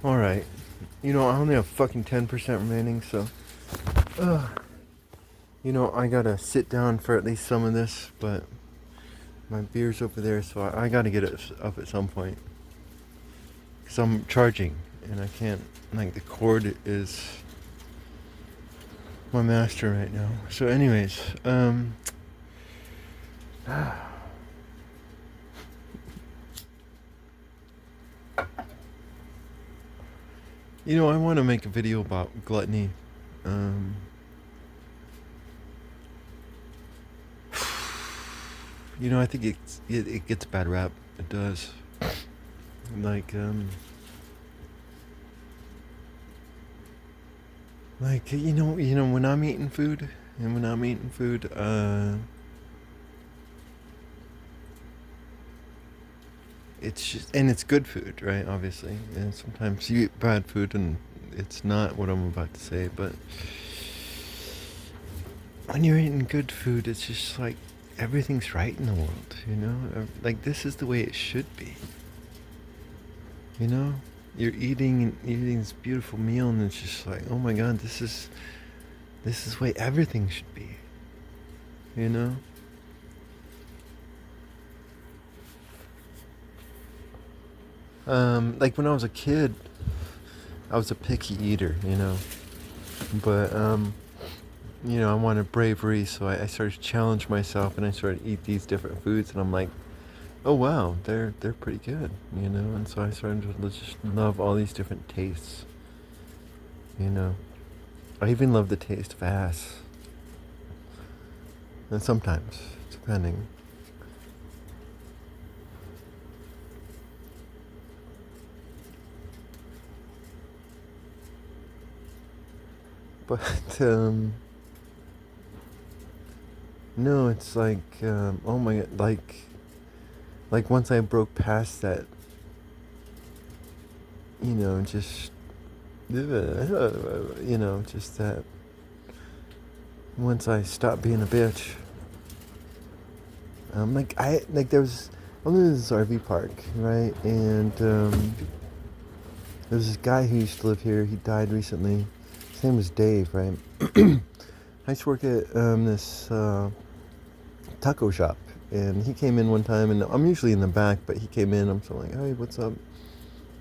Alright. You know, I only have fucking 10% remaining, so... Uh, you know, I gotta sit down for at least some of this, but... My beer's over there, so I gotta get it up at some point. Because I'm charging, and I can't... Like, the cord is... my master right now. So anyways, you know, I want to make a video about gluttony. Um, you know, I think it gets a bad rap. It does. Like when I'm eating food, it's just, and it's good food, right? Obviously, and sometimes you eat bad food, and it's not what I'm about to say. But when you're eating good food, it's just like everything's right in the world, you know. Like this is the way it should be. You know, you're eating this beautiful meal, and it's just like, oh my God, this is the way everything should be. You know. Like when I was a kid, I was a picky eater, you know. But you know, I wanted bravery, so I started to challenge myself, and I started to eat these different foods, and I'm like, oh wow, they're pretty good, you know. And so I started to just love all these different tastes, you know. I even love the taste of ass, and sometimes, depending. But no, it's like oh my God, like once I broke past that, you know, just you know, just that. Once I stopped being a bitch, like there was, I lived in this RV park, right, and there was this guy who used to live here. He died recently. His name was Dave, right? I used to work at this taco shop, and he came in one time, and I'm usually in the back, but he came in. I'm so like, hey, what's up?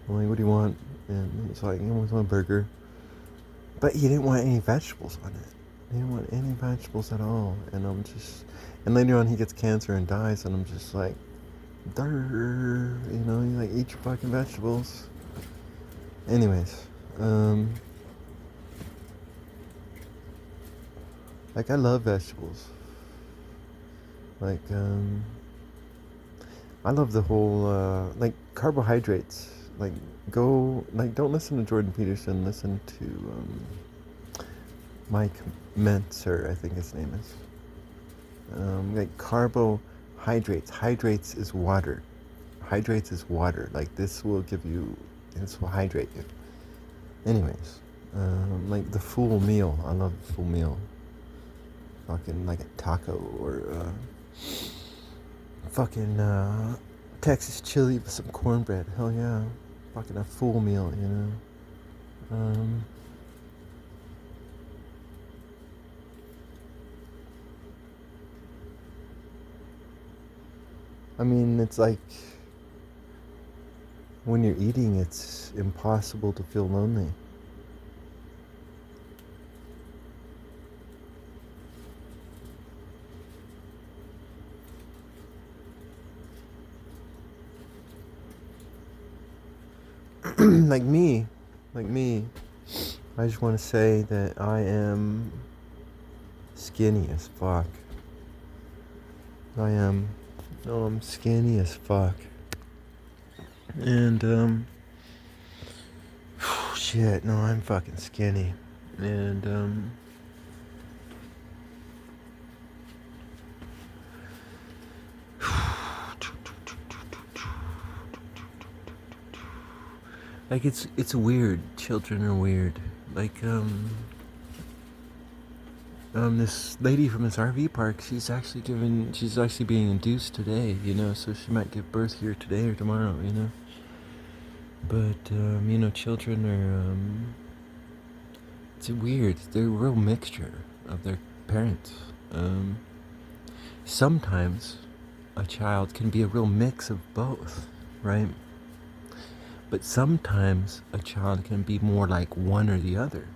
I'm like, what do you want? And he's like, I want a burger, but he didn't want any vegetables on it. He didn't want any vegetables at all, and I'm just, and later on he gets cancer and dies, and I'm just like, durr, you know, you like eat your fucking vegetables. Anyways, like I love vegetables. Like I love the whole like carbohydrates. Like go like don't listen to Jordan Peterson. Listen to Mike Mentzer, I think his name is. Like carbohydrates. Hydrates is water. Hydrates is water. Like this will give you. This will hydrate you. Anyways, like the full meal. I love the full meal. Fucking like a taco or fucking Texas chili with some cornbread. Hell yeah. Fucking a full meal, you know. I mean, it's like when you're eating, it's impossible to feel lonely. like me, like me, I just want to say that I am skinny as fuck. I am. No, I'm skinny as fuck. And, shit, no, I'm fucking skinny. And, like it's weird. Children are weird. Like, this lady from this RV park, she's actually being induced today, you know, so she might give birth here today or tomorrow, you know. But, children are, it's weird. They're a real mixture of their parents. Um, Sometimes a child can be a real mix of both, right? But sometimes a child can be more like one or the other,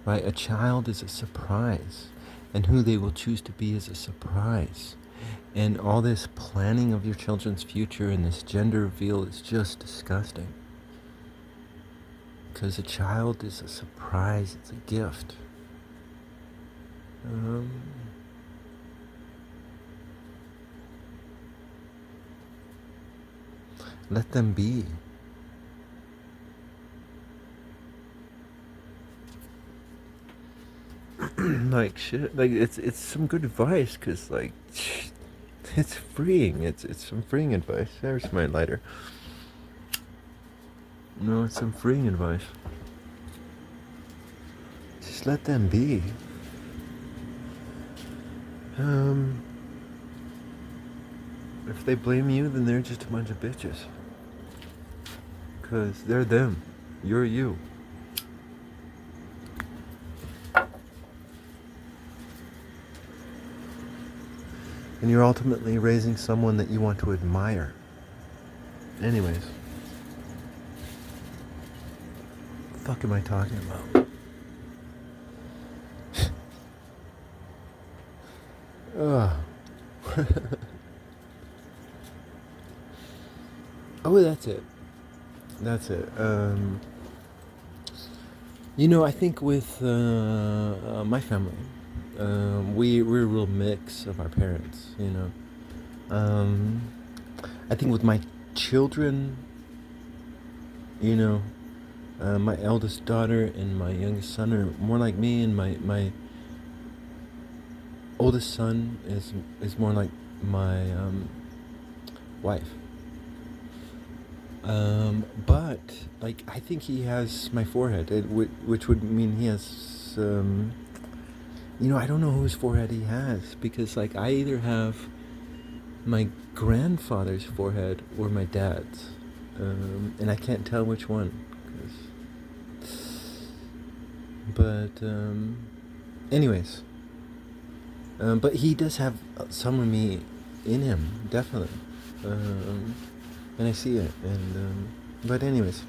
right? A child is a surprise, and who they will choose to be is a surprise. And all this planning of your children's future and this gender reveal is just disgusting. Because a child is a surprise, it's a gift. Um, Let them be. Like shit, like it's some good advice, cause like it's freeing. It's some freeing advice. There's my lighter. No, it's some freeing advice. Just let them be. Um, if they blame you, then they're just a bunch of bitches. Cause they're them. You're you. And you're ultimately raising someone that you want to admire. Anyways. What the fuck am I talking about? Ugh. Oh, that's it. That's it. I think with my family, we're a real mix of our parents. I think with my children, my eldest daughter and my youngest son are more like me, and my oldest son is more like my wife. But like I think he has my forehead, which would mean he has. I don't know whose forehead he has, because like I either have my grandfather's forehead or my dad's, and I can't tell which one. Anyways, but he does have some of me in him, definitely. And I see it. But anyways,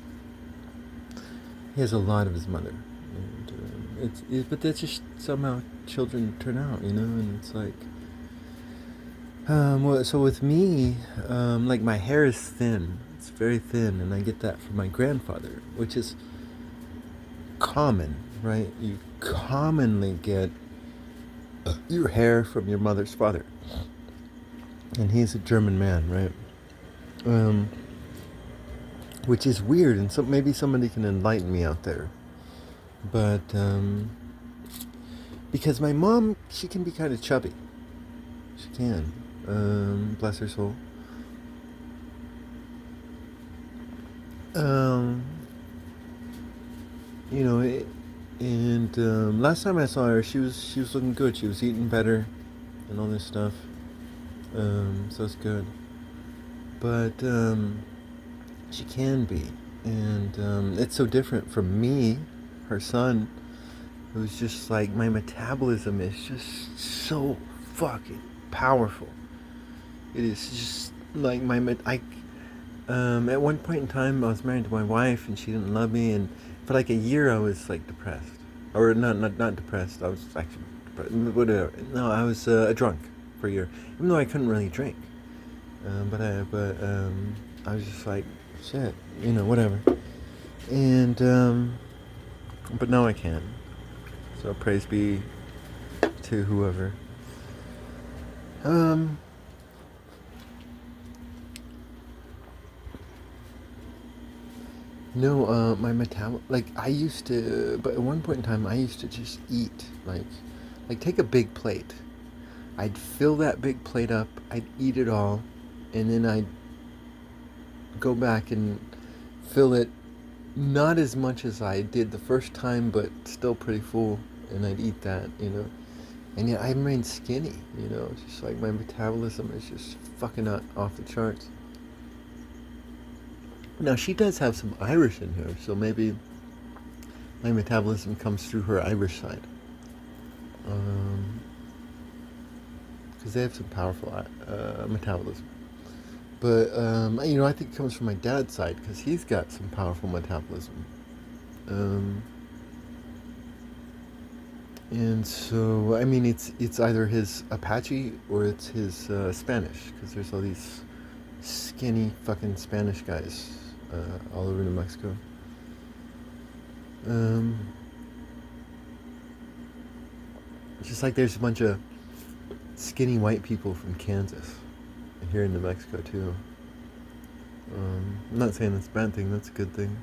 he has a lot of his mother, and but that's just somehow children turn out, and it's like, so with me, like my hair is thin, it's very thin, and I get that from my grandfather, which is common, right? You commonly get your hair from your mother's father, and he's a German man, right? Which is weird, and maybe somebody can enlighten me out there. But because my mom, she can be kind of chubby. She can. Bless her soul. Last time I saw her, she was looking good. She was eating better, and all this stuff. So it's good. But she can be, and it's so different from me, her son, who's just like, my metabolism is just so fucking powerful. It is just like at one point in time I was married to my wife and she didn't love me, and for like a year I was like depressed, or not depressed. I was actually depressed. Whatever. No, I was a drunk for a year, even though I couldn't really drink. But I was just like, shit, whatever. And but now I can. So praise be to whoever. No, my like I used to, but at one point in time I used to just eat, like take a big plate. I'd fill that big plate up, I'd eat it all, and then I'd go back and fill it, not as much as I did the first time, but still pretty full, and I'd eat that, And yet I remained skinny, It's just like my metabolism is just fucking off the charts. Now she does have some Irish in her, so maybe my metabolism comes through her Irish side. Because they have some powerful metabolism. But I think it comes from my dad's side because he's got some powerful metabolism. Um, and so I mean, it's either his Apache or it's his Spanish because there's all these skinny fucking Spanish guys all over New Mexico. Um, just like there's a bunch of skinny white people from Kansas here in New Mexico too. I'm not saying that's a bad thing. That's a good thing.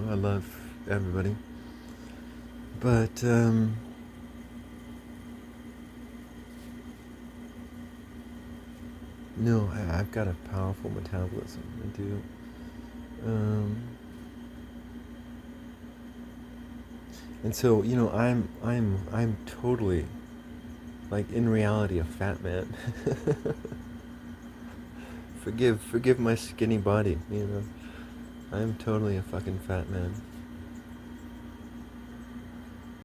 I love everybody. But no, I've got a powerful metabolism. I do. Um, and so I'm totally, like, in reality, a fat man. Forgive my skinny body. I'm totally a fucking fat man.